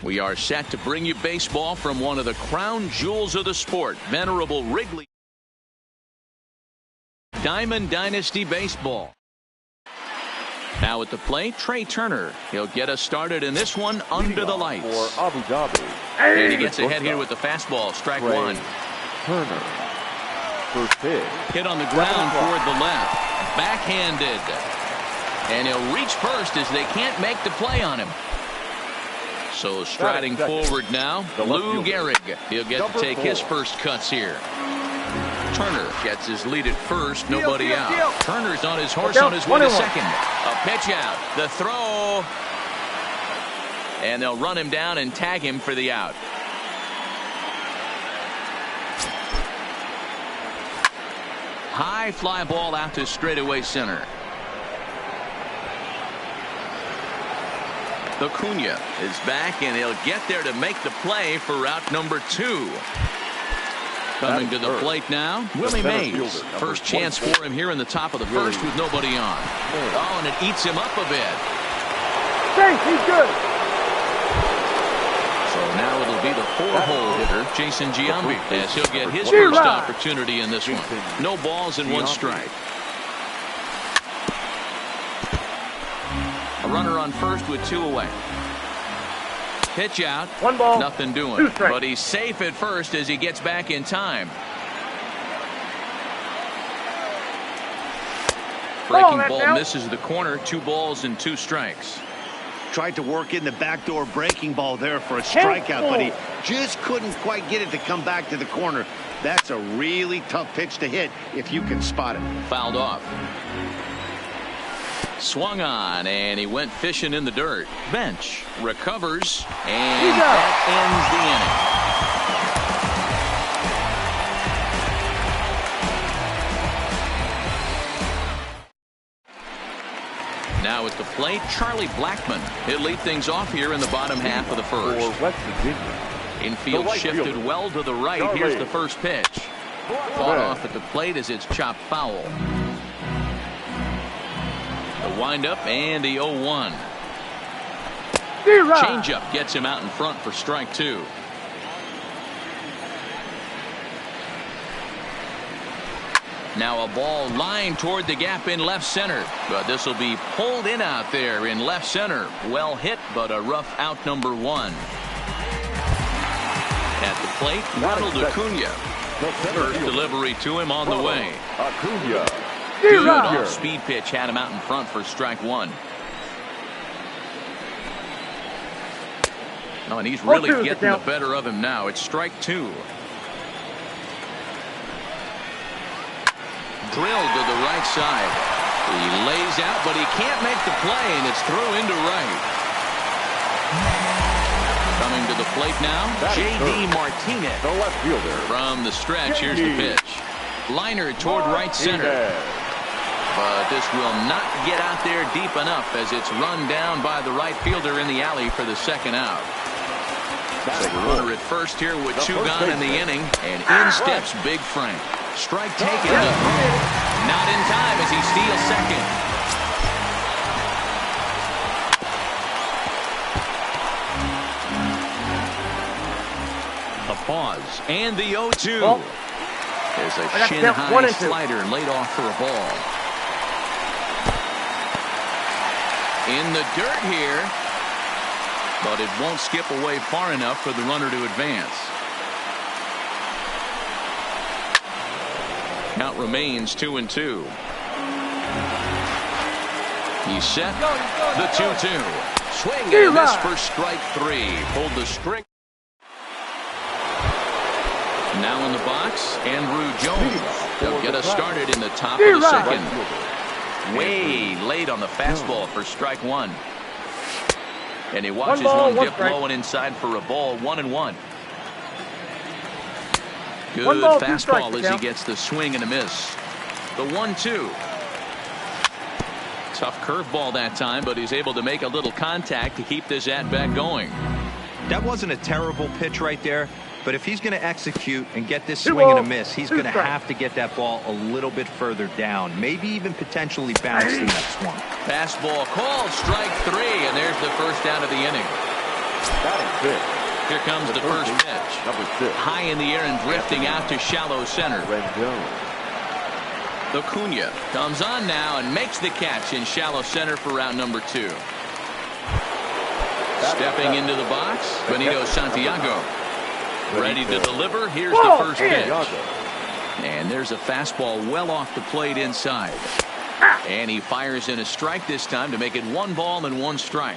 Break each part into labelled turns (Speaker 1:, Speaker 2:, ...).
Speaker 1: We are set to bring you baseball from one of the crown jewels of the sport, venerable Wrigley Diamond Dynasty Baseball. Now at the plate, Trey Turner. He'll get us started in this one under the lights.
Speaker 2: For Abu Dhabi.
Speaker 1: And he gets ahead here with the fastball. Strike one.
Speaker 2: Turner. First pitch.
Speaker 1: Hit on the ground toward the left. Backhanded. And he'll reach first as they can't make the play on him. So striding forward now, Lou Gehrig. He'll get to take his first cuts here. Turner gets his lead at first, nobody out. Turner's on his horse on his way to second. A pitch out, the throw. And they'll run him down and tag him for the out. High fly ball out to straightaway center. Acuna is back, and he'll get there to make the play for route number 2. Coming to the plate now, Willie Mays. First chance for him here in the top of the first with nobody on. Oh, and it eats him up a bit.
Speaker 3: He's good.
Speaker 1: So now it'll be the 4-hole hitter, Jason Giambi, as he'll get his first opportunity in this one. No balls and 1 strike. A runner on first with 2 away. Pitch out.
Speaker 3: 1 ball.
Speaker 1: Nothing doing. But he's safe at first as he gets back in time. Breaking ball misses the corner. 2 balls and 2 strikes.
Speaker 4: Tried to work in the backdoor breaking ball there for a strikeout, but he just couldn't quite get it to come back to the corner. That's a really tough pitch to hit if you can spot it.
Speaker 1: Fouled off. Swung on, and he went fishing in the dirt. Bench recovers, and that ends the inning. Now at the plate, Charlie Blackmon. He'll lead things off here in the bottom half of the first.
Speaker 2: For West Virginia.
Speaker 1: Infield shifted well to the right. Here's the first pitch. Fought off at the plate as it's chopped foul. The windup and the 0-1. Changeup gets him out in front for strike 2. Now a ball lined toward the gap in left center, but this will be pulled in out there in left center. Well hit, but a rough out number 1. At the plate, Ronald Acuna. First delivery to him on the way.
Speaker 2: Acuna.
Speaker 1: Good off-speed pitch had him out in front for strike 1. Oh, and he's really getting the better of him now. It's strike 2. Drilled to the right side. He lays out, but he can't make the play, and it's through into right. Coming to the plate now, J.D. Martinez.
Speaker 2: The left fielder.
Speaker 1: From the stretch, here's the pitch. Liner toward right center. But this will not get out there deep enough as it's run down by the right fielder in the alley for the second out. So the runner at first here with 2 gone in the inning, and in steps Big Frank. Strike taken. Not in time as he steals second. A pause and the 0-2. There's a shin-high slider laid off for a ball. In the dirt here, but it won't skip away far enough for the runner to advance. Count remains 2-2. He's set. The 2-2. Swing and a miss for strike 3. Pulled the string. Now in the box, Andrew Jones. They'll get us started in the top of the second. Way late on the fastball for strike 1. And he watches one dip low and inside for a ball. 1-1. Good fastball as he gets the swing and a miss. The 1-2. Tough curveball that time, but he's able to make a little contact to keep this at-bat going.
Speaker 5: That wasn't a terrible pitch right there, but if he's going to execute and get this swing and a miss, he's going to have to get that ball a little bit further down, maybe even potentially bounce the next one.
Speaker 1: Fastball called, strike 3, and there's the first out of the inning.
Speaker 2: Batting fifth.
Speaker 1: Here comes the first pitch.
Speaker 2: Number 6.
Speaker 1: High in the air and drifting out to shallow center.
Speaker 2: Rendon.
Speaker 1: Acuna comes on now and makes the catch in shallow center for round number 2. Stepping into the box, Benito Santiago. Ready to deliver. Here's the first pitch. And there's a fastball well off the plate inside. And he fires in a strike this time to make it 1 ball and 1 strike.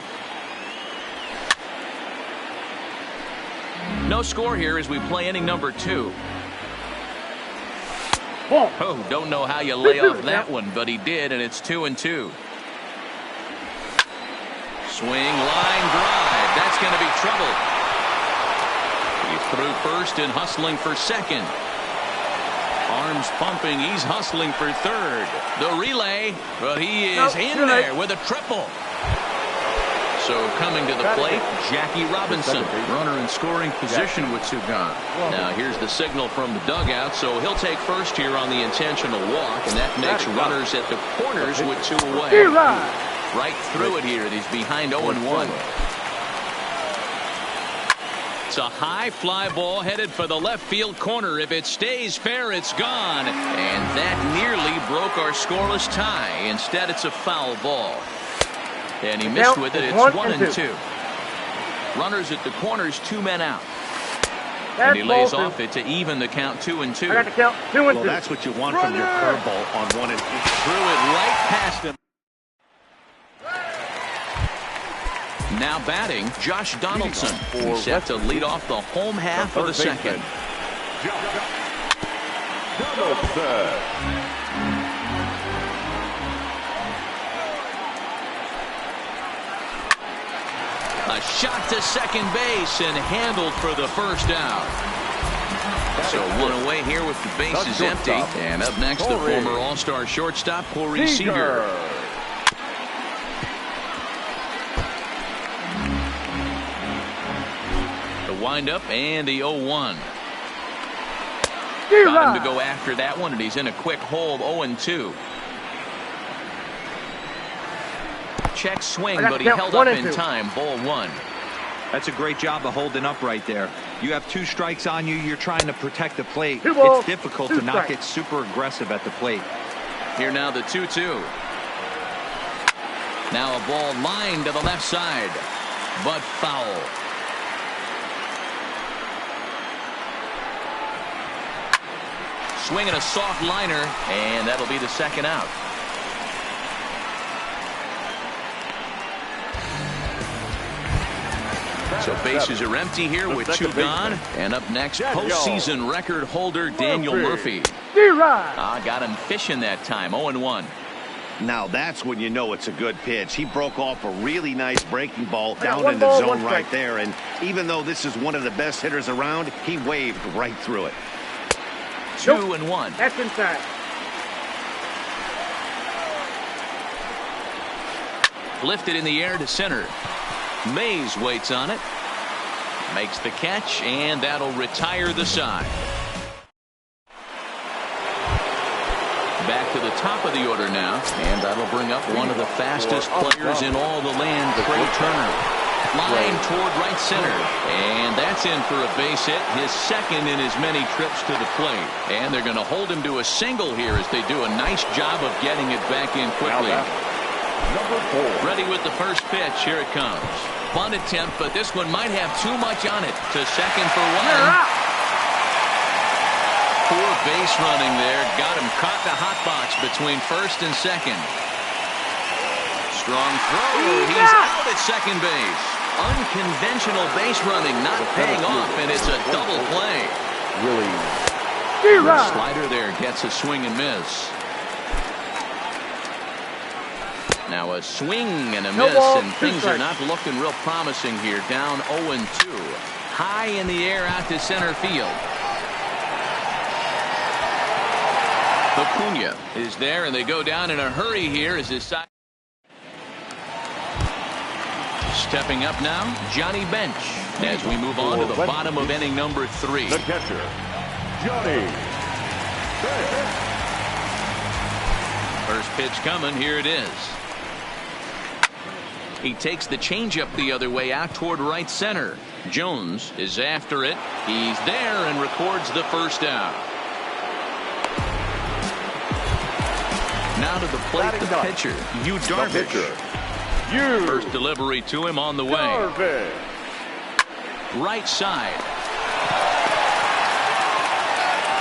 Speaker 1: No score here as we play inning number 2. Oh, don't know how you lay off that one, but he did, and it's 2-2. Swing, line drive. That's going to be trouble. He's through first and hustling for second. Arms pumping. He's hustling for third. The relay, but he is in there with a triple. So coming to the plate, Jackie Robinson, runner in scoring position with 2 gone. Now here's the signal from the dugout, so he'll take first here on the intentional walk, and that makes runners at the corners with 2 away. Right through it here, and he's behind 0-1. It's a high fly ball headed for the left field corner. If it stays fair, it's gone. And that nearly broke our scoreless tie. Instead, it's a foul ball. And he missed with it. It's 1-2. Runners at the corners, 2 men out. And he lays off it to even the count 2-2.
Speaker 3: I got the count 2-2.
Speaker 4: Well, that's what you want from your curveball on 1-2.
Speaker 1: Threw it right past him. Now batting, Josh Donaldson. He's set to lead off the home half of the second.
Speaker 2: Donaldson.
Speaker 1: A shot to second base and handled for the first out. So 1 away here with the bases empty. And up next, the former All-Star shortstop, Corey Seager. The windup and the 0-1. Got him to go after that one, and he's in a quick hole, 0-2. Check swing, but he held up in time, ball 1.
Speaker 5: That's a great job of holding up right there. You have 2 strikes on you. You're trying to protect the plate.
Speaker 3: 2 balls,
Speaker 5: it's difficult to not get super aggressive at the plate.
Speaker 1: Here now the 2-2. Now a ball lined to the left side, but foul. Swinging a soft liner, and that'll be the second out. So bases are empty here with 2 gone. And up next, postseason record holder Daniel Murphy. Got him fishing that time, 0-1.
Speaker 4: Now that's when you know it's a good pitch. He broke off a really nice breaking ball down in the zone right there. And even though this is one of the best hitters around, he waved right through it.
Speaker 1: 2-1.
Speaker 3: That's inside.
Speaker 1: Lifted in the air to center. Mays waits on it. Makes the catch, and that'll retire the side. Back to the top of the order now, and that'll bring up one of the fastest players in all the land, Trey Turner. Line toward right center, and that's in for a base hit, his second in as many trips to the plate. And they're going to hold him to a single here as they do a nice job of getting it back in quickly.
Speaker 2: Number 4.
Speaker 1: Ready with the first pitch. Here it comes. Bunt attempt, but this one might have too much on it. To second for 1. Poor base running there. Got him caught the hot box between first and second. Strong throw. He's out at second base. Unconventional base running not paying off, and it's a double play.
Speaker 2: Really?
Speaker 1: The slider there gets a swing and miss. Now a swing and a miss, and things are not looking real promising here. Down 0-2. High in the air out to center field. Acuna is there, and they go down in a hurry here as his side. Stepping up now, Johnny Bench, as we move on to the bottom of inning number 3.
Speaker 2: The catcher, Johnny Bench.
Speaker 1: First pitch coming, here it is. He takes the changeup the other way out toward right center. Jones is after it. He's there and records the first out. Now to the plate, the pitcher, u000s. First delivery to him on the way. Right side.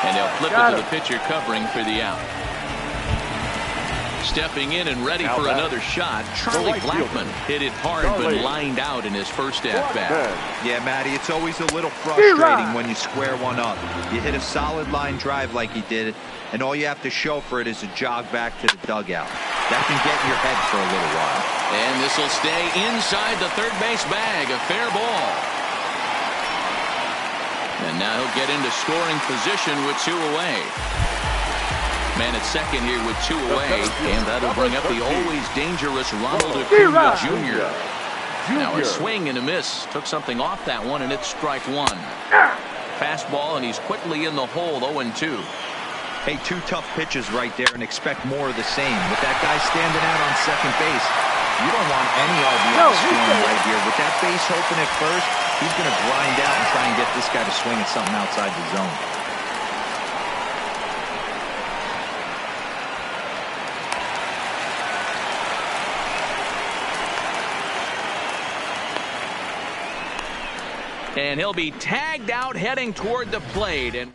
Speaker 1: And they'll flip it to the pitcher covering for the out. Stepping in and ready for another shot, Charlie Blackmon hit it hard but lined out in his first at-bat.
Speaker 5: Yeah, Matty, it's always a little frustrating when you square one up. You hit a solid line drive like he did, and all you have to show for it is a jog back to the dugout. That can get in your head for a little while.
Speaker 1: And this will stay inside the third base bag, a fair ball. And now he'll get into scoring position with 2 away. Man at second here with 2 away, and that'll bring up the always dangerous Ronald Acuna Jr. Now a swing and a miss. Took something off that one, and it's strike 1. Fastball, and he's quickly in the hole, 0-2.
Speaker 5: Hey, 2 tough pitches right there, and expect more of the same. With that guy standing out on second base, you don't want any RBI scoring right here. With that base open at first, he's going to grind out and try and get this guy to swing at something outside the zone.
Speaker 1: And he'll be tagged out heading toward the plate. And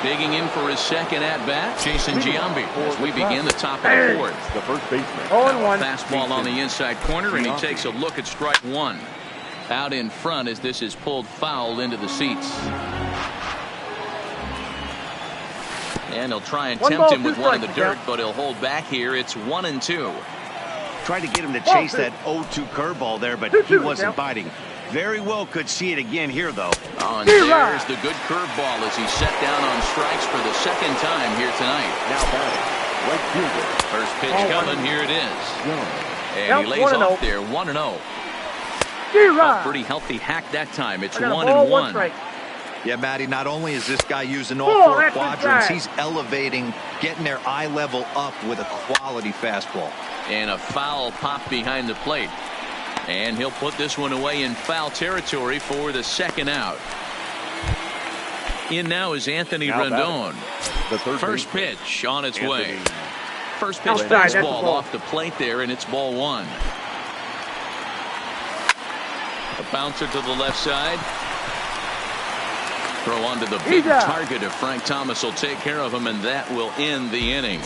Speaker 1: digging in for his second at-bat, Jason Giambi, as we begin the top of the 4th.
Speaker 2: The first baseman.
Speaker 3: 0-1.
Speaker 1: Fastball on the inside corner, and he takes a look at strike 1. Out in front as this is pulled foul into the seats. And he'll try and tempt him with one in the dirt, but he'll hold back here. It's 1-2.
Speaker 4: Tried to get him to chase that 0-2 curveball there, but he wasn't biting. Very well could see it again here, though.
Speaker 1: Oh, and there's the good curveball as he's set down on strikes for the second time here tonight.
Speaker 2: Now batting, right fielder.
Speaker 1: First pitch coming, here it is. And he lays off there, 1-0. A pretty healthy hack that time. It's 1-1.
Speaker 5: Yeah, Matty, not only is this guy using all 4 quadrants, he's elevating, getting their eye level up with a quality fastball.
Speaker 1: And a foul pop behind the plate. And he'll put this one away in foul territory for the second out. In now is Anthony Rendon.
Speaker 2: The
Speaker 1: first pitch on its way. First pitch fastball off the plate there, and it's ball 1. A bouncer to the left side. Throw onto the big target of Frank Thomas will take care of him, and that will end the inning.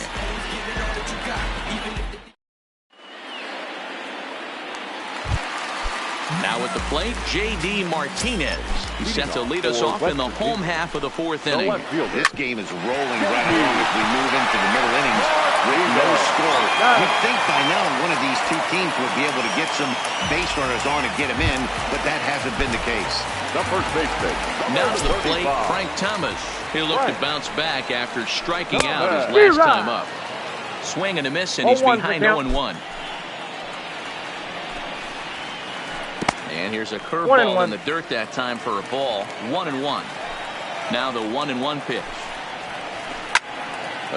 Speaker 1: Now at the plate, J.D. Martinez. He's set to lead us off in the home half of the 4th inning.
Speaker 4: This game is rolling right along as we move into the middle innings with no score. You'd think by now one of these 2 teams would be able to get some base runners on and get them in, but that hasn't been the case.
Speaker 2: The first baseman.
Speaker 1: Now to the plate, Frank Thomas. He'll look to bounce back after striking out his last time up. Swing and a miss, and he's behind 0-1. And here's a curveball in the dirt that time for a ball. 1-1. Now the 1-1 pitch.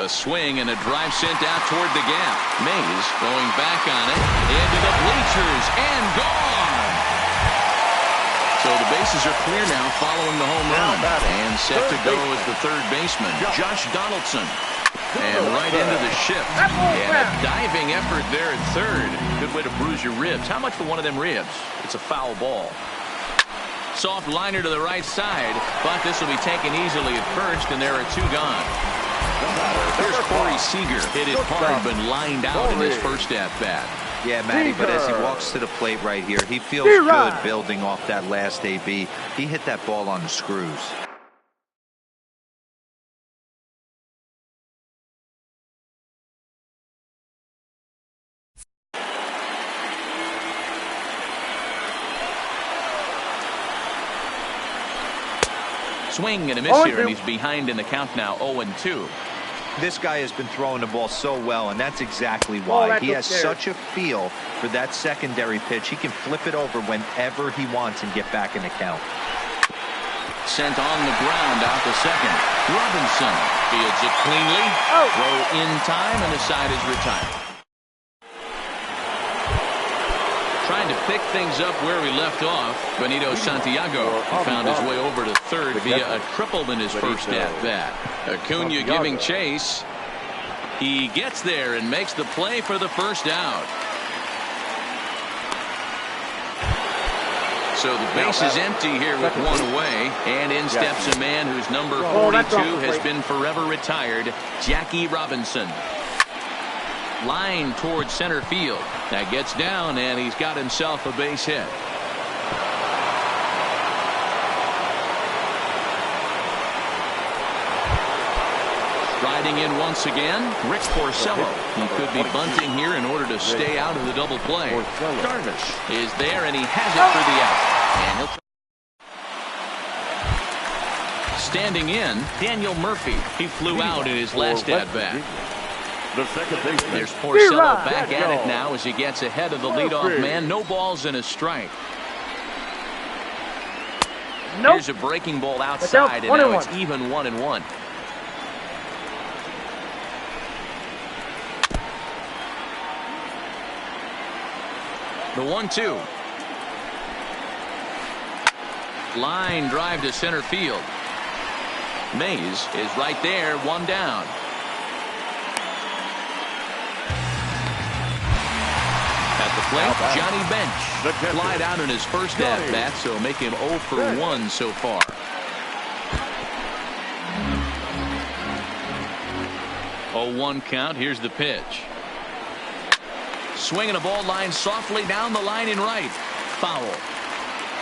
Speaker 1: A swing and a drive sent out toward the gap. Mays going back on it. Into the bleachers and gone. So the bases are clear now following the home run. And set to go is the third baseman, Josh Donaldson. And right into the ship. And a diving effort there at third. Good way to bruise your ribs. How much for one of them ribs? It's a foul ball. Soft liner to the right side, but this will be taken easily at first, and there are 2 gone. Here's Corey Seager. Hit it hard, but lined out in his first at-bat.
Speaker 5: Yeah, Matty, but as he walks to the plate right here, he feels good building off that last AB. He hit that ball on the screws.
Speaker 1: Swing and a miss here, and he's behind in the count now, 0-2.
Speaker 5: This guy has been throwing the ball so well, and that's exactly why. He has such a feel for that secondary pitch. He can flip it over whenever he wants and get back in the count.
Speaker 1: Sent on the ground out to second. Robinson fields it cleanly. Throw in time, and the side is retired. Trying to pick things up where we left off. Benito Santiago found his way over to third via a triple in his first at-bat. Acuna giving chase. He gets there and makes the play for the first out. So the base is empty here with one away, and in steps a man whose number 42 has been forever retired, Jackie Robinson. Line towards center field. That gets down, and he's got himself a base hit. Riding in once again, Rick Porcello. He could be bunting here in order to stay out of the double play. Darvish is there, and he has it for the out. And he'll standing in, Daniel Murphy. He flew out in his last at-bat.
Speaker 2: The second baseman.
Speaker 1: There's Porcello back at it now as he gets ahead of the leadoff man. No balls and a strike. Here's a breaking ball outside, and now it's even 1-1. The 1-2. Line drive to center field. Mays is right there, one down. At the plate, Johnny Bench. Flied out in his first at-bat, so make him 0 for 1 so far. Oh, 1 count. Here's the pitch. Swinging a ball line softly down the line in right. Foul.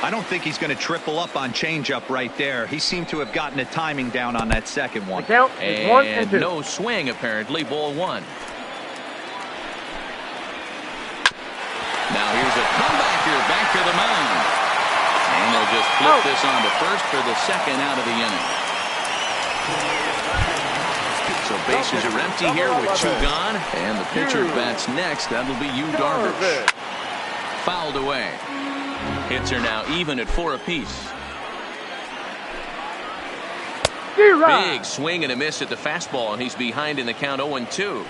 Speaker 5: I don't think he's going to triple up on changeup right there. He seemed to have gotten the timing down on that second one.
Speaker 1: And no swing, apparently. Ball 1. Now here's a comebacker back to the mound. And they'll just flip this on to first for the second out of the inning. So bases are empty here with 2 gone. And the pitcher bats next. That'll be Darvish. Fouled away. Hits are now even at 4 apiece. Big swing and a miss at the fastball, and he's behind in the count 0-2.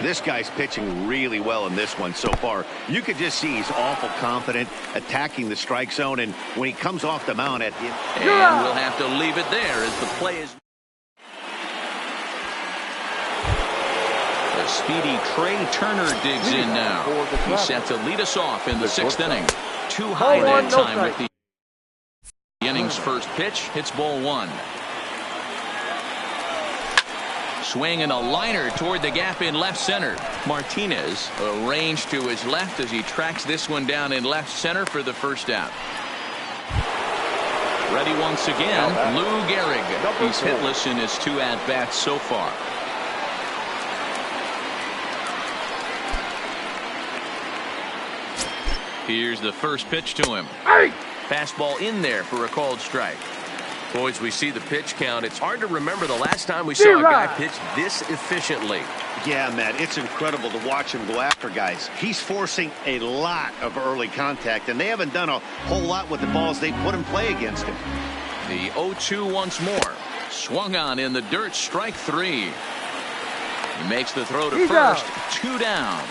Speaker 4: This guy's pitching really well in this one so far. You could just see he's awful confident, attacking the strike zone, and when he comes off the mound at the end.
Speaker 1: And we'll have to leave it there as the play is. A speedy Trey Turner digs in now. He's set to lead us off in the 6th inning. Too high that time with the inning's first pitch. Hits ball 1. Swing and a liner toward the gap in left center. Martinez arranged to his left as he tracks this one down in left center for the first out. Ready once again, Lou Gehrig. He's hitless in his 2 at-bats so far. Here's the first pitch to him. Fastball in there for a called strike. Boys, we see the pitch count. It's hard to remember the last time we saw a guy pitch this efficiently.
Speaker 4: Yeah, Matt, it's incredible to watch him go after guys. He's forcing a lot of early contact, and they haven't done a whole lot with the balls they put in play against him.
Speaker 1: The 0-2 once more. Swung on in the dirt, strike 3. He makes the throw to first. 2 down.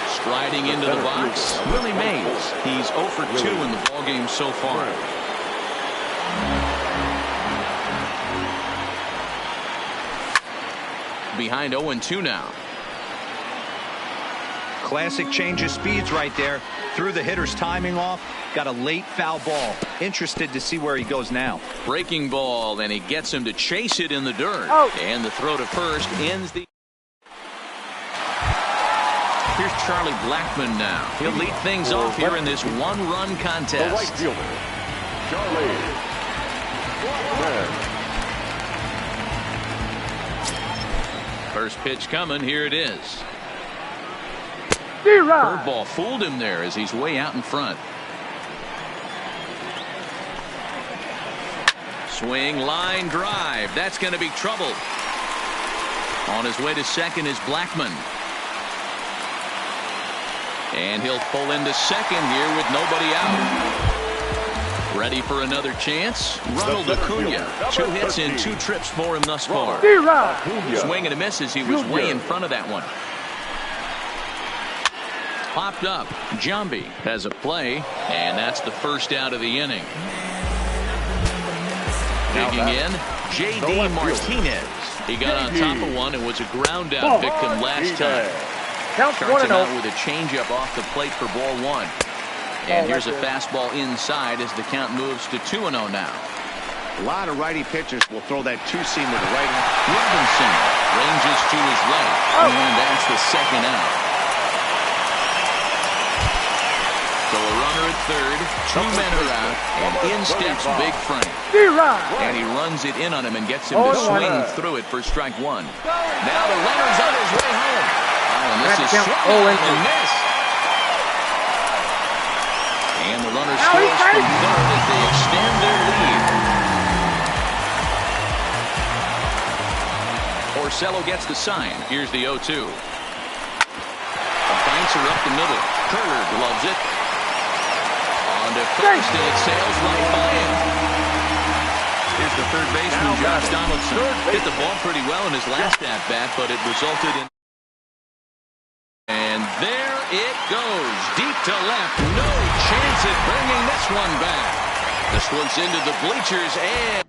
Speaker 1: Striding into the box, Willie Mays. He's 0 for 2 in the ballgame so far. Behind 0-2 now.
Speaker 5: Classic change of speeds right there. Threw the hitter's timing off. Got a late foul ball. Interested to see where he goes now.
Speaker 1: Breaking ball, and he gets him to chase it in the dirt. And the throw to first ends the. Here's Charlie Blackmon now. He'll lead things off here in this 1-run contest.
Speaker 2: The right fielder, Charlie Blackmon.
Speaker 1: First pitch coming. Here it is. Curveball fooled him there as he's way out in front. Swing, line drive. That's going to be trouble. On his way to second is Blackmon. And he'll pull into second here with nobody out. Ready for another chance? Ronald Acuna. 2 hits and 2 trips for him thus far. Swing and a miss as he was way in front of that one. popped up. Jambi has a play, and that's the first out of the inning. Digging in, J.D. Martinez. He got on top of one and was a ground out victim last time.
Speaker 3: Counts
Speaker 1: Starts him
Speaker 3: 1-0.
Speaker 1: out with a changeup off the plate for ball one. And here's a fastball inside as the count moves to 2-0 now.
Speaker 4: A lot of righty pitchers will throw that two-seamer to right.
Speaker 1: Robinson ranges to his left, and that's the second out. So a runner at third, 2 men are out, and in steps Big Frank. And he runs it in on him and gets him to swing through it for strike one. Now the runner's on his way home. And this is swung and missed. And the runner scores from third as they extend their lead. Orsello gets the sign. Here's the 0-2. The banks are up the middle. Curler gloves it. On to first, and it sails right by him. Here's the third baseman, Josh Donaldson. Hit the ball pretty well in his last at-bat, but it resulted in... And there it goes. Deep to left. No chance at bringing this one back. This one's into the bleachers, and...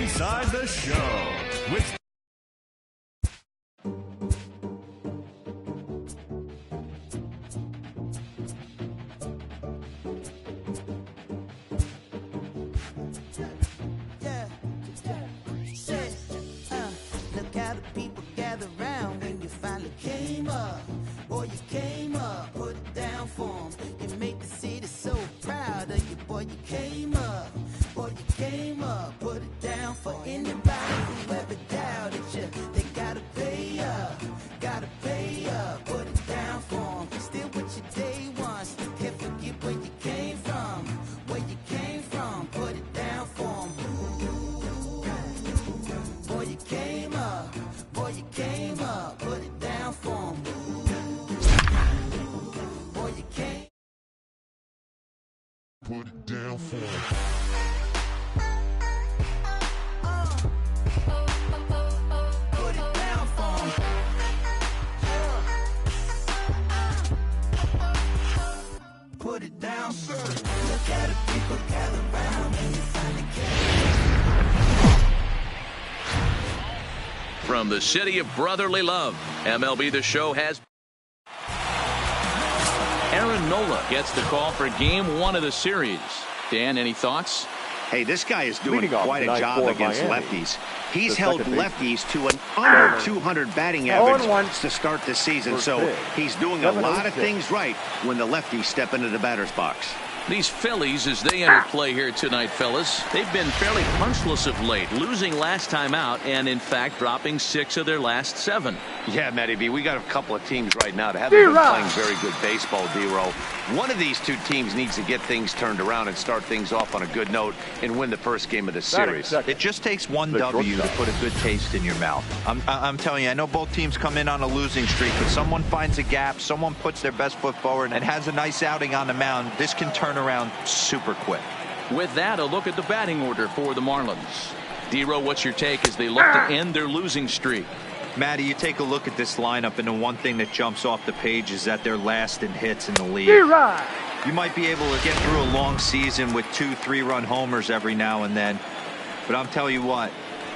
Speaker 2: Inside the show with
Speaker 6: look how the people gather round when you finally came up. Boy, you came up, put it down for 'em. You make the city so proud of you. Boy, you came up. Boy, you came up, put it down for anybody who ever doubted you. They gotta pay up, put it down for 'em. Still with your day one, still can't forget where you came from. Where you came from, put it down for 'em. Boy, you came up, put it down for 'em. Boy, you came.
Speaker 2: put it down for him.
Speaker 6: Put it down for 'em. Put it down, sir. Look at the people gather round when you finally came.
Speaker 1: From the city of brotherly love, MLB The Show has... Aaron Nola gets the call for Game 1 of the series. Dan, any thoughts?
Speaker 4: Hey, this guy is doing
Speaker 2: Leading off
Speaker 4: quite a
Speaker 2: tonight
Speaker 4: job
Speaker 2: for
Speaker 4: against
Speaker 2: Miami.
Speaker 4: lefties. He's
Speaker 2: The
Speaker 4: held
Speaker 2: second baseman.
Speaker 4: lefties to an under 200 batting average
Speaker 3: 0-1.
Speaker 4: to start the season.
Speaker 2: First
Speaker 4: So
Speaker 2: pitch.
Speaker 4: he's doing a lot of
Speaker 2: 7-0-6.
Speaker 4: things right when the lefties step into the batter's box.
Speaker 1: These Phillies, as they enter play here tonight, fellas, they've been fairly punchless of late, losing last time out and, in fact, dropping 6 of their last 7.
Speaker 4: Yeah, Matty B, we got a couple of teams right now that haven't been playing very good baseball, D-Row. One of these two teams needs to get things turned around and start things off on a good note and win the first game of the series.
Speaker 5: It just takes one W to put a good taste in your mouth. I'm telling you, I know both teams come in on a losing streak, but someone finds a gap, someone puts their best foot forward and has a nice outing on the mound. This can turn around super quick.
Speaker 1: With that, a look at the batting order for the Marlins. D-Row, what's your take as they look to end their losing streak?
Speaker 5: Matty, you take a look at this lineup, and the one thing that jumps off the page is that they're last in hits in the league. You might be able to get through a long season with 2-3 run homers every now and then, but I'm telling you what,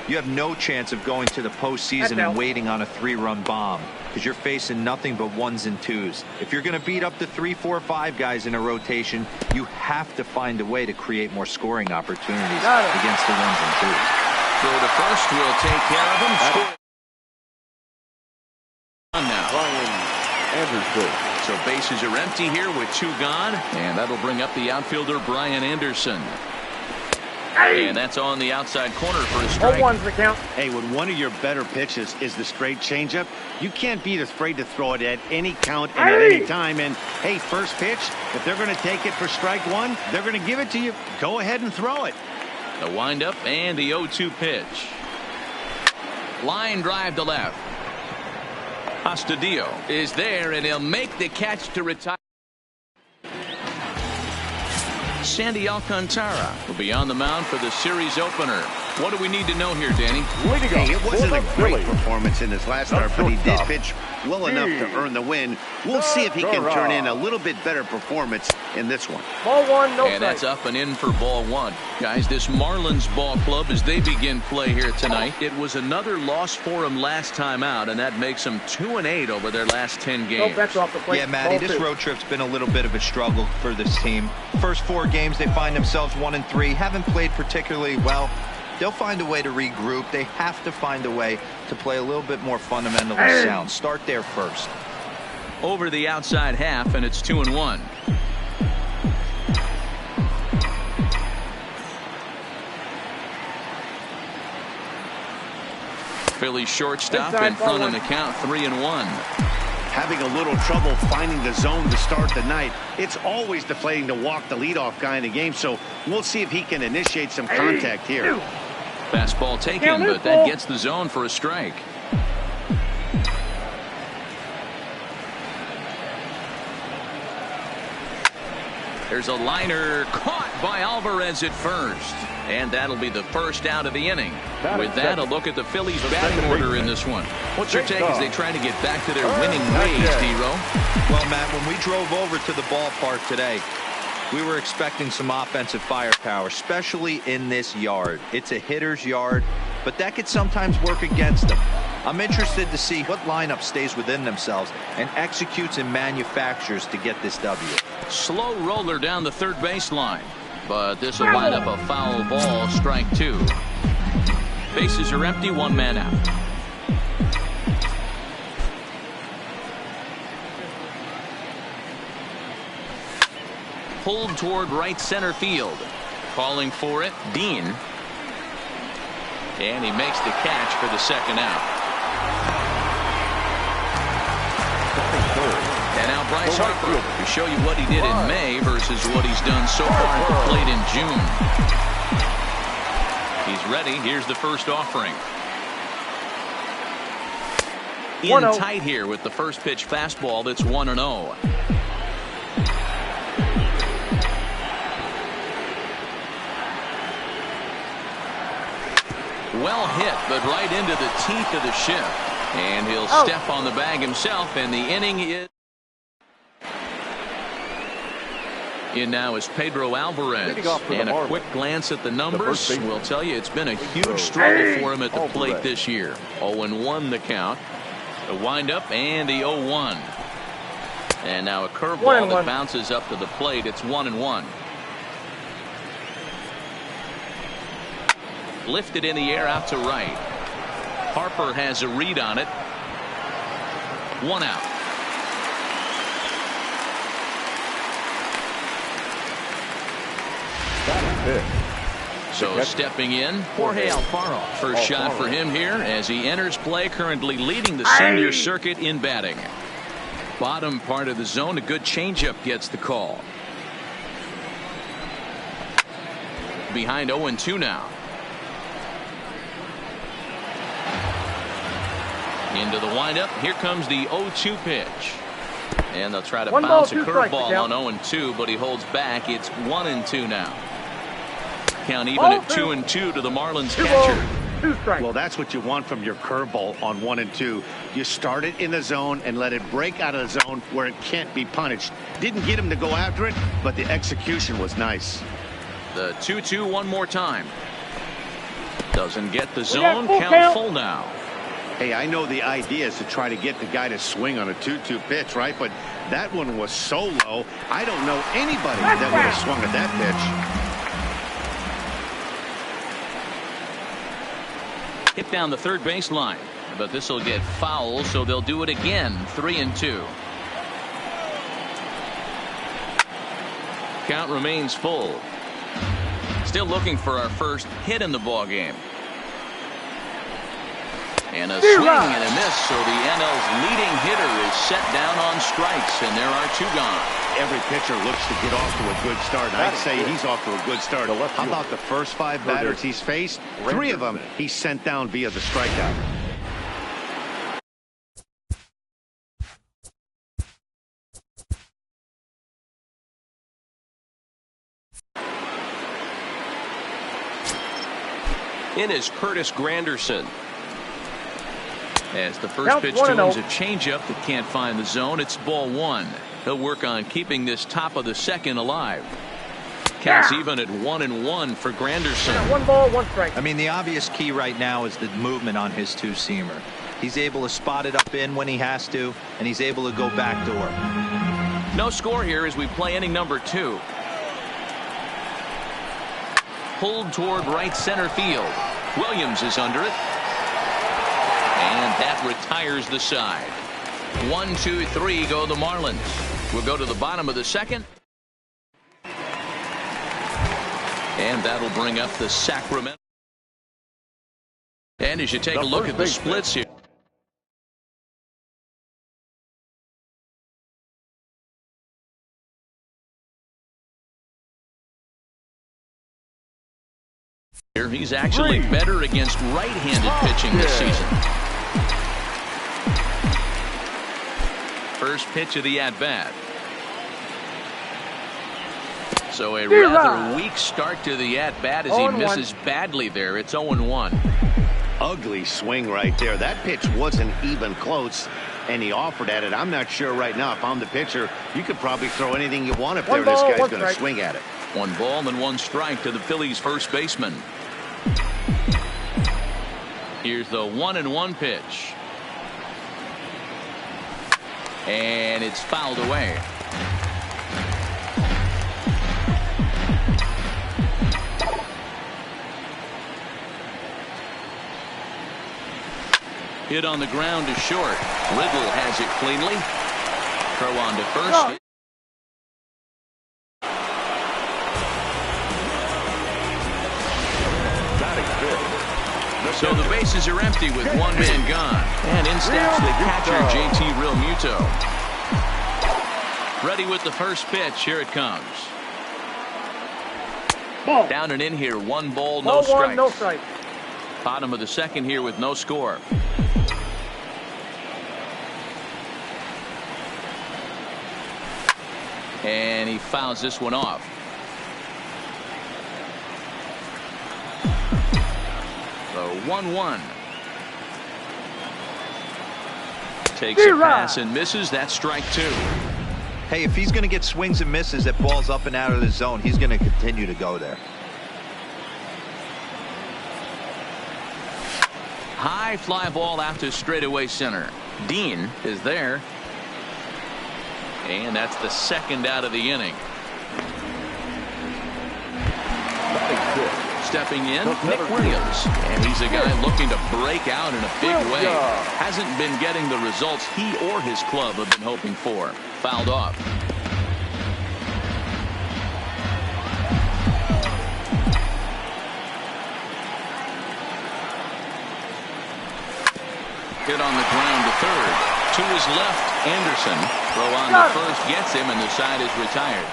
Speaker 5: you have no chance of going to the postseason and waiting on a 3-run bomb because you're facing nothing but 1s and 2s. If you're going to beat up the 3, 4, 5 guys in a rotation, you have to find a way to create more scoring opportunities against the 1s and 2s.
Speaker 1: Throw to first will take care of him. Score. Now.
Speaker 3: Brian Anderson.
Speaker 1: So bases are empty here with 2 gone, and that'll bring up the outfielder Brian Anderson. And that's on the outside corner for a strike.
Speaker 3: 0-1's the count.
Speaker 4: Hey, when one of your better pitches is the straight changeup, you can't be afraid to throw it at any count and at any time. And, hey, first pitch, if they're going to take it for strike 1, they're going to give it to you. Go ahead and throw it.
Speaker 1: The windup and the 0-2 pitch. Line drive to left. Astudillo is there, and he'll make the catch to retire. Sandy Alcantara will be on the mound for the series opener. What do we need to know here, Danny?
Speaker 4: Hey, it wasn't a great performance in his last start, but he did pitch well enough to earn the win. We'll see if he can turn in a little bit better performance in this one.
Speaker 3: Ball 1, no
Speaker 1: And that's up and in for ball 1. Guys, this Marlins ball club, as they begin play here tonight, it was another loss for them last time out, and that makes them 2-8 over their last 10 games.
Speaker 5: Yeah, Matty, this road trip's been a little bit of a struggle for this team. First 4 games, they find themselves 1-3, haven't played particularly well. They'll find a way to regroup. They have to find a way to play a little bit more fundamentally sound. Start there first.
Speaker 1: Over the outside half, and it's 2-1. Philly shortstop in front on the count, 3-1.
Speaker 4: Having a little trouble finding the zone to start the night. It's always deflating to walk the leadoff guy in the game, so we'll see if he can initiate some contact here.
Speaker 1: Fastball taken, but that gets the zone for a strike. There's a liner caught by Alvarez at first. And that'll be the first out of the inning. With that, a look at the Phillies' batting order in this one. What's your take as they try to get back to their winning ways, D-Row?
Speaker 5: Well, Matt, when we drove over to the ballpark today, we were expecting some offensive firepower, especially in this yard. It's a hitter's yard, but that could sometimes work against them. I'm interested to see what lineup stays within themselves and executes and manufactures to get this W.
Speaker 1: Slow roller down the third baseline. But this will wind up a foul ball, strike 2. Bases are empty, 1 man out. Pulled toward right center field. Calling for it, Dean. And he makes the catch for the second out. And now Bryce Harper to show you what he did in May versus what he's done so far at the plate in June. He's ready. Here's the first offering. In tight here with the first pitch fastball that's 1-0. Well hit, but right into the teeth of the shift. And he'll step on the bag himself, and the inning is in now is Pedro Alvarez. And a quick glance at the numbers will tell you it's been a huge struggle for him at the plate this year. 0-1 the count. The windup and the 0-1. And now a curveball that bounces up to the plate. It's 1-1. Lifted in the air out to right. Harper has a read on it. 1 out. So stepping in, Jorge Alfaro. First shot for him here as he enters play, currently leading the senior circuit in batting. Bottom part of the zone, a good changeup gets the call. Behind 0-2 now. Into the windup. Here comes the 0-2 pitch. And they'll try to bounce a curveball on 0-2, but he holds back. It's 1-2 now. Count even at 2-2 to the Marlins catcher.
Speaker 4: Well, that's what you want from your curveball on 1-2. You start it in the zone and let it break out of the zone where it can't be punished. Didn't get him to go after it, but the execution was nice.
Speaker 1: The 2-2 one more time. Doesn't get the zone. Count full now.
Speaker 4: Hey, I know the idea is to try to get the guy to swing on a 2-2 pitch, right? But that one was so low, I don't know anybody that would have swung at that
Speaker 1: pitch. Hit down the third base line, but this will get foul, so they'll do it again. 3-2. Count remains full. Still looking for our first hit in the ball game. And a swing and a miss, so the NL's leading hitter is set down on strikes, and there are 2 gone.
Speaker 4: Every pitcher looks to get off to a good start, and I'd say he's off to a good start. How about the first 5 batters he's faced? 3 of them he's sent down via the strikeout.
Speaker 7: In is Curtis Granderson.
Speaker 1: As the first pitch to him is a changeup that can't find the zone. It's ball 1. He'll work on keeping this top of the second alive. Counts even at 1-1 for Granderson.
Speaker 3: 1 ball, 1 strike.
Speaker 5: I mean, the obvious key right now is the movement on his 2-seamer. He's able to spot it up in when he has to, and he's able to go backdoor.
Speaker 1: No score here as we play inning number 2. Pulled toward right center field. Williams is under it. And that retires the side. 1, 2, 3 go the Marlins. We'll go to the bottom of the second. And that'll bring up the Sacramento. And as you take a look at the splits here. He's actually better against right-handed pitching this season. First pitch of the at-bat. So a rather weak start to the at-bat as he misses badly there. It's 0-1.
Speaker 4: Ugly swing right there. That pitch wasn't even close, and he offered at it. I'm not sure right now. If I'm the pitcher, you could probably throw anything you want up there. This guy's going to swing at it.
Speaker 1: 1 ball and 1 strike to the Phillies' first baseman. Here's the 1-1 pitch. And it's fouled away. Hit on the ground to short. Riddle has it cleanly. Throw on to first. So the bases are empty with 1 man gone. And in steps the catcher, JT Realmuto. Ready with the first pitch. Here it comes. Down and in here. 1 ball, no strikes.
Speaker 3: No strike.
Speaker 1: Bottom of the second here with no score. And he fouls this one off. So 1-1. Takes a pass and misses. That's strike 2.
Speaker 5: Hey, if he's going to get swings and misses at balls up and out of the zone, he's going to continue to go there.
Speaker 1: High fly ball out to straightaway center. Dean is there. And that's the second out of the inning. Stepping in, Nick Williams. And he's a guy looking to break out in a big way. Hasn't been getting the results he or his club have been hoping for. Fouled off. Hit on the ground to third. To his left, Anderson. Throw on to first gets him, and the side is retired.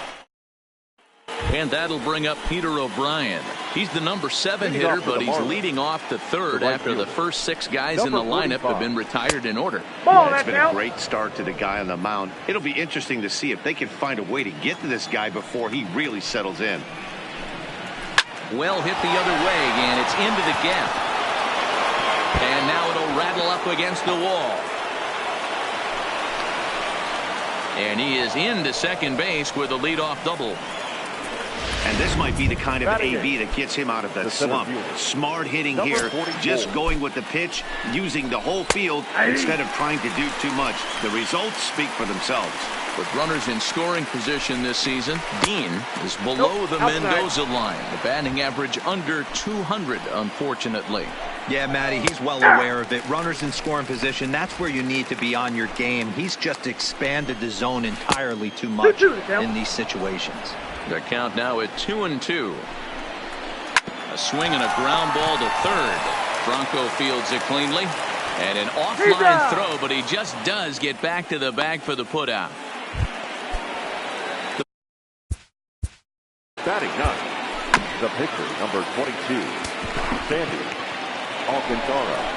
Speaker 1: And that'll bring up Peter O'Brien. He's the number 7 hitter, but he's leading off the third after the first 6 guys in the lineup have been retired in order.
Speaker 4: Yeah, it's been a great start to the guy on the mound. It'll be interesting to see if they can find a way to get to this guy before he really settles in.
Speaker 1: Well hit the other way, and it's into the gap. And now it'll rattle up against the wall. And he is into second base with a leadoff double.
Speaker 4: And this might be the kind of AB that gets him out of that slump. Smart hitting here, just going with the pitch, using the whole field instead of trying to do too much. The results speak for themselves.
Speaker 1: With runners in scoring position this season, Dean is below the Mendoza line. The batting average under 200, unfortunately.
Speaker 5: Yeah, Matty, he's well aware of it. Runners in scoring position, that's where you need to be on your game. He's just expanded the zone entirely too much in these situations.
Speaker 1: The count now at 2-2. A swing and a ground ball to third. Franco fields it cleanly. And an offline throw, but he just does get back to the bag for the putout.
Speaker 3: Batting ninth, the pitcher, number 22, Sandy Alcantara.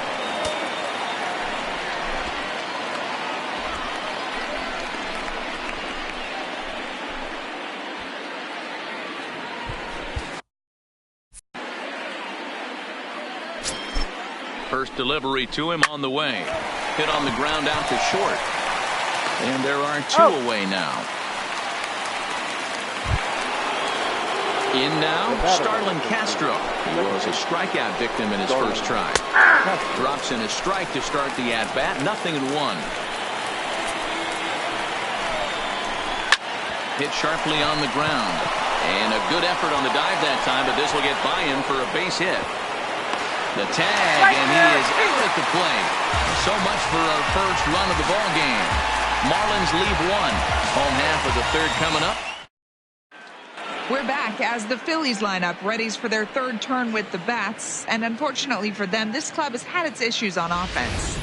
Speaker 1: First delivery to him on the way. Hit on the ground out to short. And there are two away now. In now, Starlin Castro. He was a strikeout victim in his first try. Drops in a strike to start the at-bat. 0-1. Hit sharply on the ground. And a good effort on the dive that time, but this will get by him for a base hit. The tag, and he is out at the plate. So much for our first run of the ball game. Marlins leave one. Home half of the third coming up.
Speaker 8: We're back as the Phillies line up, readies for their third turn with the bats. And unfortunately for them, this club has had its issues on offense.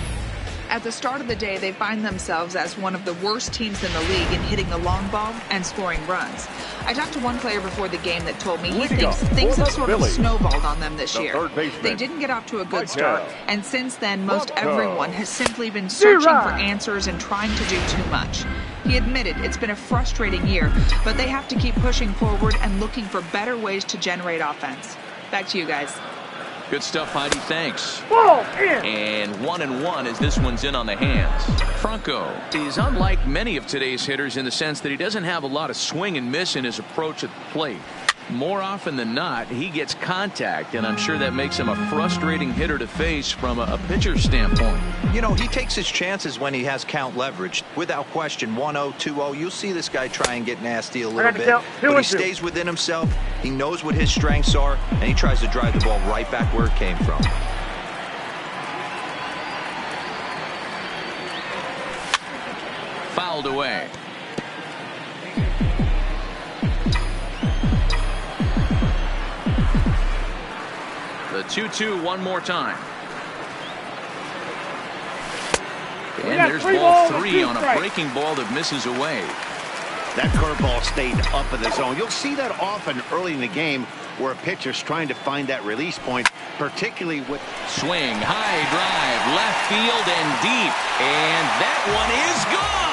Speaker 8: At the start of the day, they find themselves as one of the worst teams in the league in hitting the long ball and scoring runs. I talked to one player before the game that told me he thinks things have sort of snowballed on them this year. They didn't get off to a good start, and since then, most everyone has simply been searching for answers and trying to do too much. He admitted it's been a frustrating year, but they have to keep pushing forward and looking for better ways to generate offense. Back to you guys.
Speaker 1: Good stuff, Heidi. Thanks. And 1-1 as this one's in on the hands. Franco is unlike many of today's hitters in the sense that he doesn't have a lot of swing and miss in his approach at the plate. More often than not, he gets contact, and I'm sure that makes him a frustrating hitter to face from a pitcher's standpoint.
Speaker 5: You know, he takes his chances when he has count leverage. Without question, 1-0, 2-0, you'll see this guy try and get nasty a little bit. But he stays within himself. He knows what his strengths are, and he tries to drive the ball right back where it came from.
Speaker 1: Fouled away. The 2-2 one more time. And there's ball three on a breaking ball that misses away.
Speaker 4: That curveball stayed up in the zone. You'll see that often early in the game where a pitcher's trying to find that release point, particularly with
Speaker 1: swing, high drive, left field and deep. And that one is gone.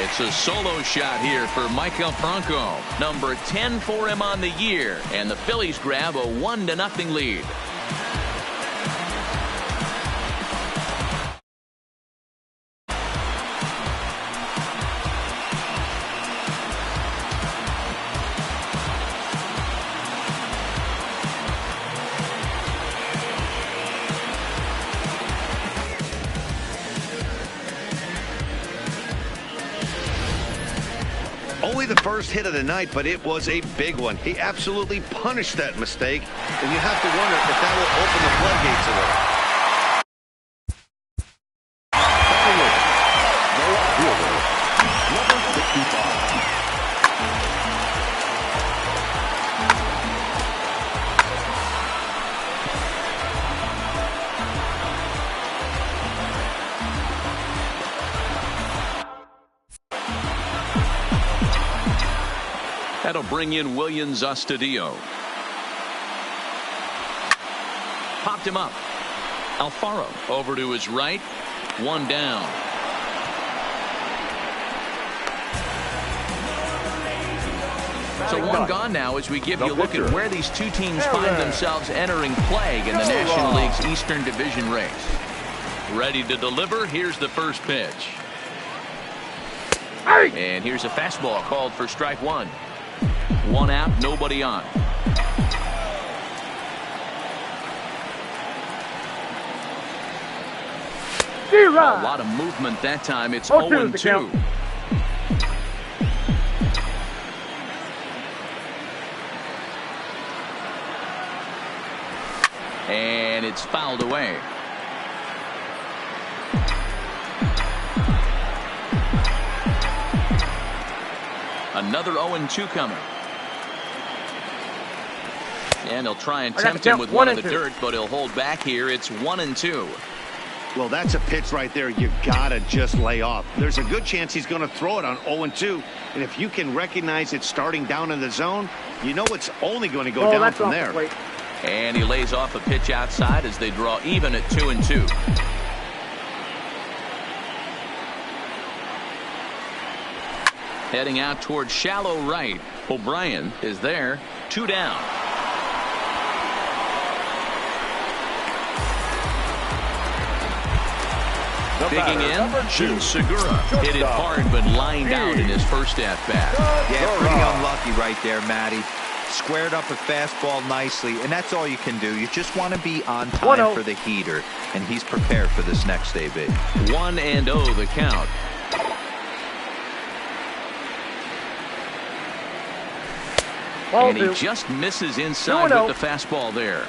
Speaker 1: It's a solo shot here for Michael Franco. Number 10 for him on the year. And the Phillies grab a 1-0 lead.
Speaker 4: only the first hit of the night, but it was a big one. He absolutely punished that mistake, and you have to wonder if that will open the floodgates a little.
Speaker 3: Number 65.
Speaker 1: That'll bring in Williams Astudillo. Popped him up. Alfaro over to his right. One down. So one gone now as we give you a look at where these two teams find themselves entering play in the National League's Eastern Division race. Ready to deliver. Here's the first pitch. And here's a fastball called for strike one. One out, nobody on. A lot of movement that time. It's 0-2. And it's fouled away. Another 0-2 coming. And he'll try and tempt him with one in the dirt, but he'll hold back here. It's 1-2.
Speaker 4: Well, that's a pitch right there you gotta just lay off. There's a good chance he's going to throw it on 0-2, and if you can recognize it starting down in the zone, you know it's only going to go down from there.
Speaker 1: And he lays off a pitch outside as they draw even at 2-2. Heading out towards shallow right. O'Brien is there. 2 down. Digging in, Jun Segura hit it hard but lined out in his first at-bat.
Speaker 5: Yeah, pretty unlucky right there, Matty. Squared up a fastball nicely, and that's all you can do. You just want to be on time for the heater, and he's prepared for this next AB.
Speaker 1: 1-0 the count. And he just misses inside with the fastball there.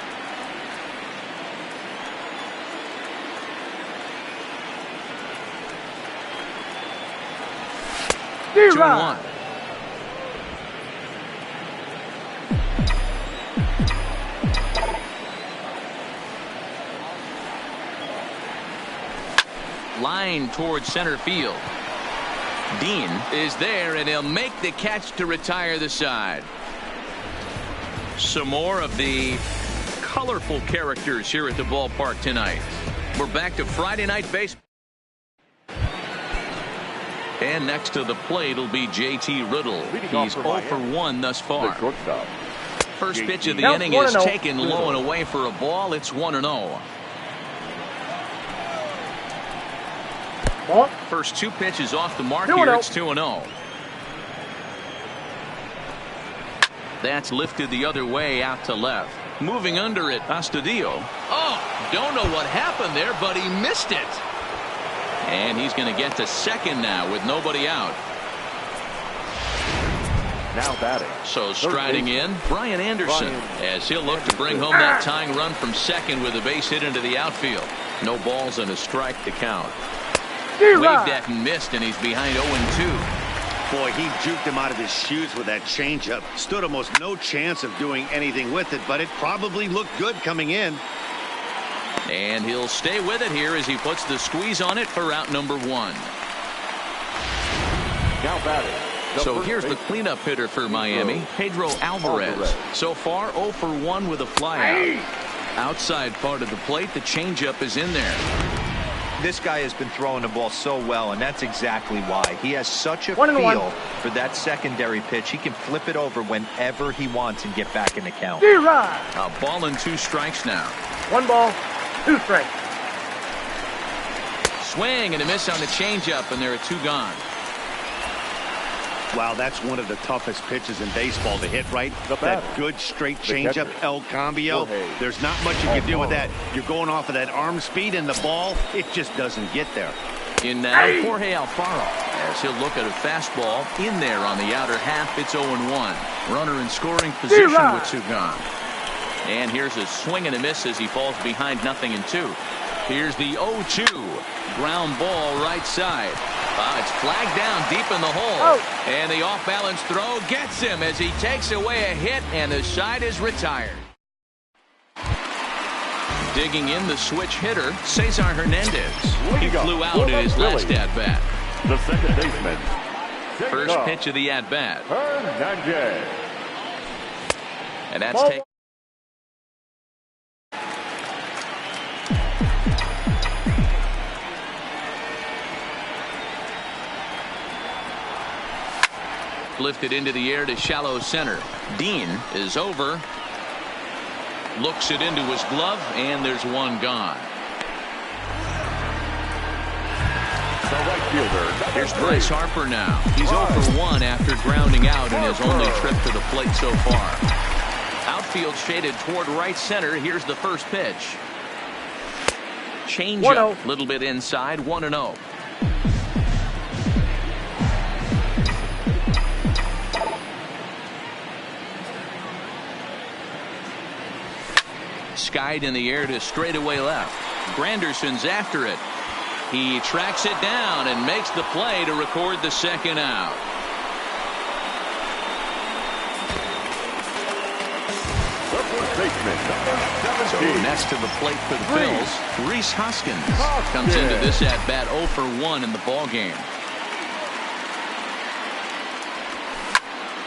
Speaker 1: 2-1. Line towards center field. Dean is there, and he'll make the catch to retire the side. Some more of the colorful characters here at the ballpark tonight. We're back to Friday night baseball. And next to the plate will be JT Riddle. He's 0 for 1 thus far. First pitch of the inning is taken low and away for a ball. It's 1-0. First 2 pitches off the mark here. It's 2-0. That's lifted the other way out to left. Moving under it, Astudillo. Oh, don't know what happened there, but he missed it. And he's going to get to second now with nobody out.
Speaker 3: Now batting.
Speaker 1: So striding in, Brian Anderson, as he'll look to bring home that tying run from second with a base hit into the outfield. No balls and a strike to count. Waved at and missed, and he's behind 0-2.
Speaker 4: Boy, he juked him out of his shoes with that changeup. Stood almost no chance of doing anything with it, but it probably looked good coming in.
Speaker 1: And he'll stay with it here as he puts the squeeze on it for out number 1.
Speaker 3: Now batting.
Speaker 1: So here's the cleanup hitter for Miami, Pedro Alvarez. So far 0 for 1 with a flyout. Outside part of the plate, the changeup is in there.
Speaker 5: This guy has been throwing the ball so well, and that's exactly why. He has such a feel for that secondary pitch. He can flip it over whenever he wants and get back in the count.
Speaker 1: A ball and 2 strikes now.
Speaker 9: 1 ball, 2 strikes.
Speaker 1: Swing and a miss on the changeup, and there are 2 gone.
Speaker 4: Wow, that's one of the toughest pitches in baseball to hit, right? That good straight changeup, El Cambio. There's not much you can do with that. You're going off of that arm speed, and the ball, it just doesn't get there.
Speaker 1: In now, Jorge Alfaro, as he'll look at a fastball in there on the outer half. It's 0-1. Runner in scoring position with 2 gone. And here's a swing and a miss as he falls behind 0-2. Here's the 0-2. Ground ball right side. It's flagged down deep in the hole. And the off-balance throw gets him as he takes away a hit, and the side is retired. Digging in the switch hitter, Cesar Hernandez. He flew out in his last at-bat.
Speaker 3: The second baseman.
Speaker 1: First pitch of the at-bat.
Speaker 3: Hernandez.
Speaker 1: And that's taken. Lifted into the air to shallow center. Dean is over. Looks it into his glove, and there's 1 gone.
Speaker 3: So right fielder.
Speaker 1: Here's Bryce Harper now. He's 0 for 1 after grounding out in his only trip to the plate so far. Outfield shaded toward right center. Here's the first pitch. Changeup, little bit inside, 1-0. Skied in the air to straightaway left. Granderson's after it. He tracks it down and makes the play to record the second out. So next to the plate for the Phils, Rhys Hoskins comes into this at bat 0 for 1 in the ball game.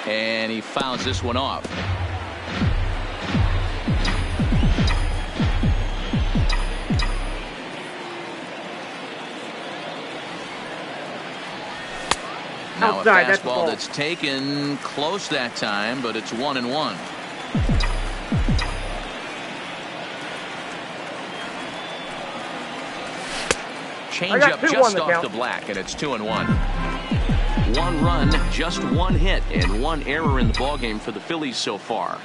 Speaker 1: And he fouls this one off. Now a fastball that's taken close that time, but it's 1-1. Changeup just off the black, and it's 2-1. 1 run, just 1 hit, and 1 error in the ballgame for the Phillies so far.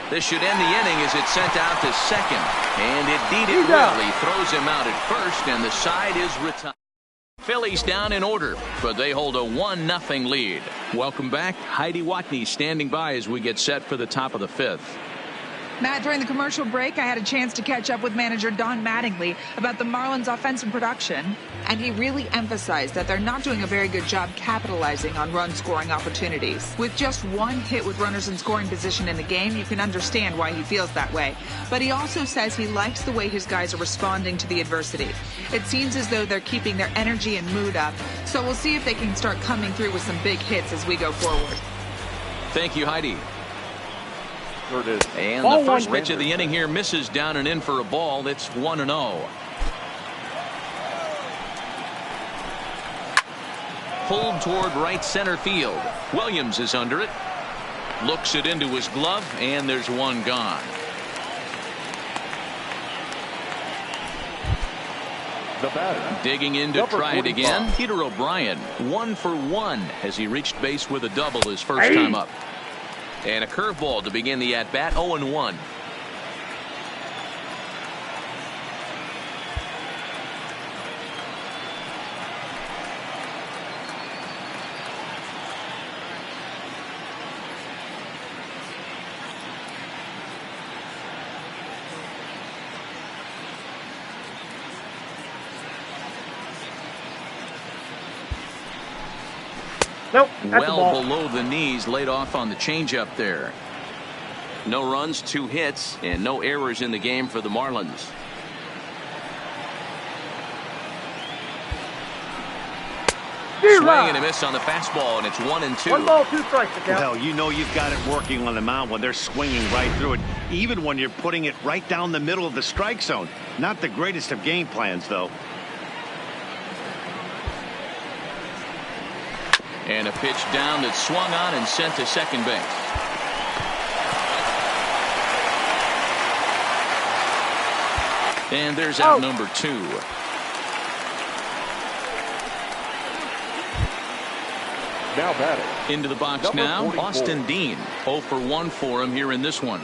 Speaker 1: This should end the inning as it's sent out to second. And indeed it will. He throws him out at first, and the side is retired. Phillies down in order, but they hold a 1-0 lead. Welcome back. Heidi Watney standing by as we get set for the top of the 5th.
Speaker 8: Matt, during the commercial break, I had a chance to catch up with manager Don Mattingly about the Marlins' offensive production, and he really emphasized that they're not doing a very good job capitalizing on run-scoring opportunities. With just 1 hit with runners in scoring position in the game, you can understand why he feels that way. But he also says he likes the way his guys are responding to the adversity. It seems as though they're keeping their energy and mood up, so we'll see if they can start coming through with some big hits as we go forward.
Speaker 1: Thank you, Heidi. And
Speaker 9: ball
Speaker 1: the first
Speaker 9: one,
Speaker 1: pitch of the inning here misses down and in for a ball. It's 1-0. Pulled toward right center field. Williams is under it. Looks it into his glove, and there's 1 gone.
Speaker 3: The batter.
Speaker 1: Digging in to
Speaker 3: Number
Speaker 1: try it
Speaker 3: 45.
Speaker 1: again. Peter O'Brien, 1 for 1 as he reached base with a double his first time up. And a curveball to begin the at-bat, 0-1.
Speaker 9: Nope, that's
Speaker 1: Well below the knees, laid off on the changeup there. No runs, 2 hits, and no errors in the game for the Marlins. Swing and a miss on the fastball, and it's 1-2.
Speaker 9: 1 ball, 2 strikes.
Speaker 4: Well, you know you've got it working on the mound when they're swinging right through it, even when you're putting it right down the middle of the strike zone. Not the greatest of game plans, though.
Speaker 1: And a pitch down that swung on and sent to second base. And there's out number 2.
Speaker 3: Now batting.
Speaker 1: Into the box
Speaker 3: Number
Speaker 1: now,
Speaker 3: 44.
Speaker 1: Austin Dean. 0 for 1 for him here in this one.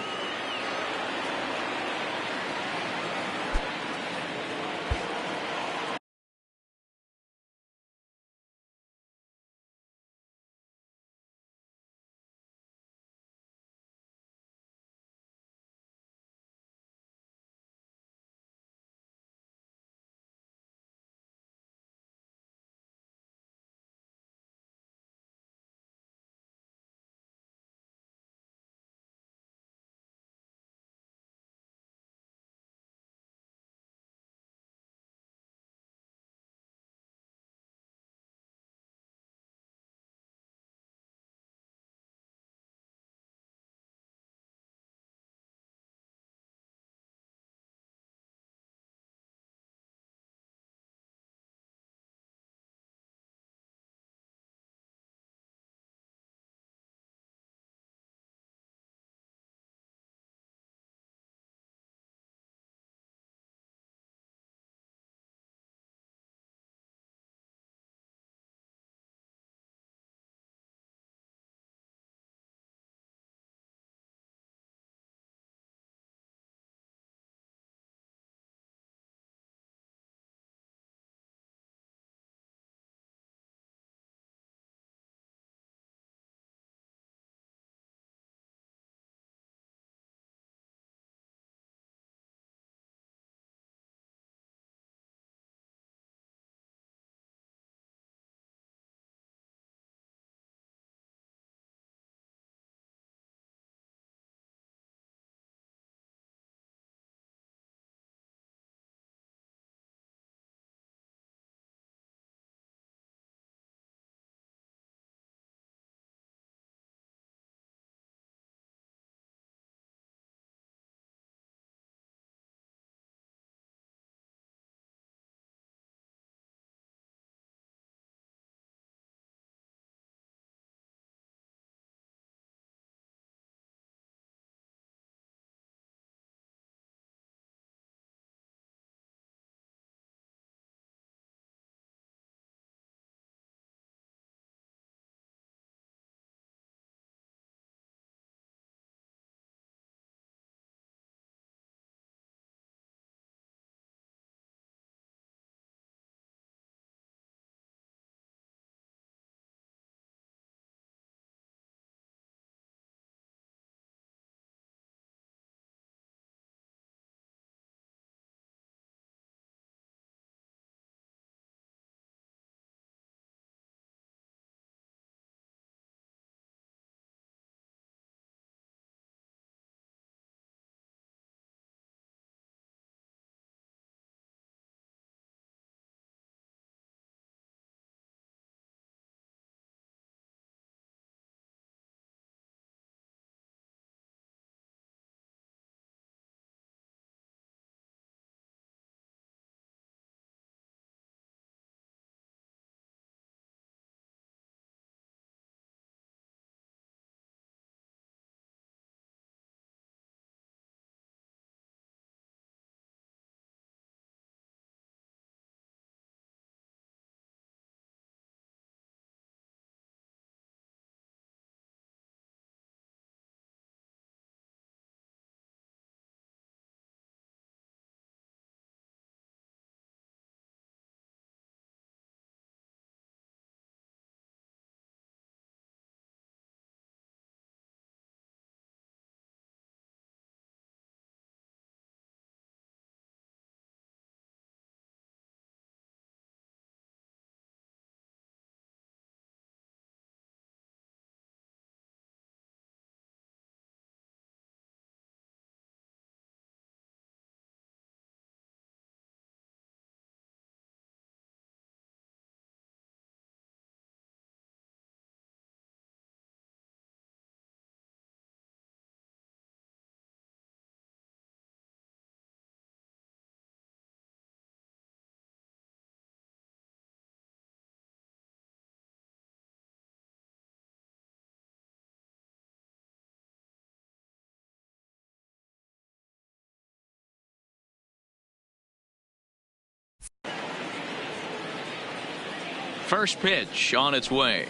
Speaker 1: First pitch on its way.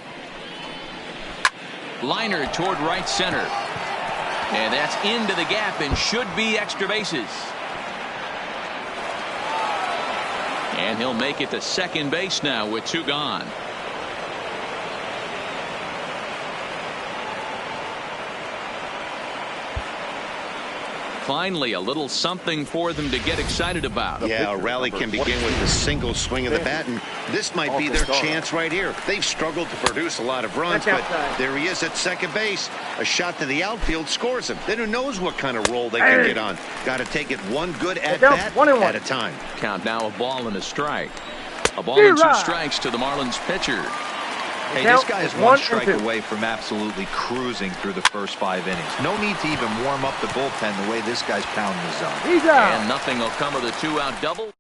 Speaker 1: Liner toward right center. And that's into the gap and should be extra bases. And he'll make it to second base now with 2 gone. Finally, a little something for them to get excited about.
Speaker 4: Yeah, a rally can begin with a single swing of the bat, and this might be their chance right here. They've struggled to produce a lot of runs, but there he is at second base. A shot to the outfield scores him. Then who knows what kind of roll they can get on. Got to take it one good at-bat at a time.
Speaker 1: Count now a ball and a strike. A ball and 2 strikes to the Marlins pitcher.
Speaker 5: Hey, this guy is 1 strike away from absolutely cruising through the first 5 innings. No need to even warm up the bullpen the way this guy's pounding the zone.
Speaker 9: He's out.
Speaker 1: And nothing will come of the 2-out double.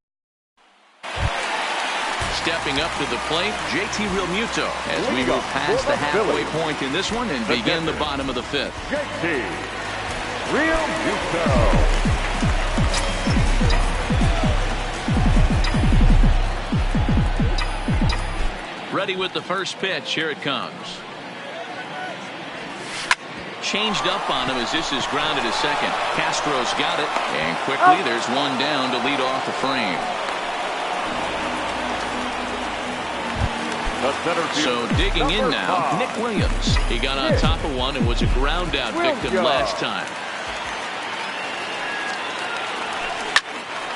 Speaker 1: Stepping up to the plate, JT Realmuto as we move past the halfway point in this one and begin the bottom of the 5th.
Speaker 3: JT Realmuto.
Speaker 1: Ready with the first pitch. Here it comes. Changed up on him as this is grounded to second. Castro's got it. And quickly there's one down to lead off the frame. So digging in now, Nick Williams. He got on top of one and was a ground out victim last time.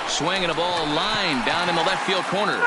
Speaker 1: Swinging a ball line down in the left field corner.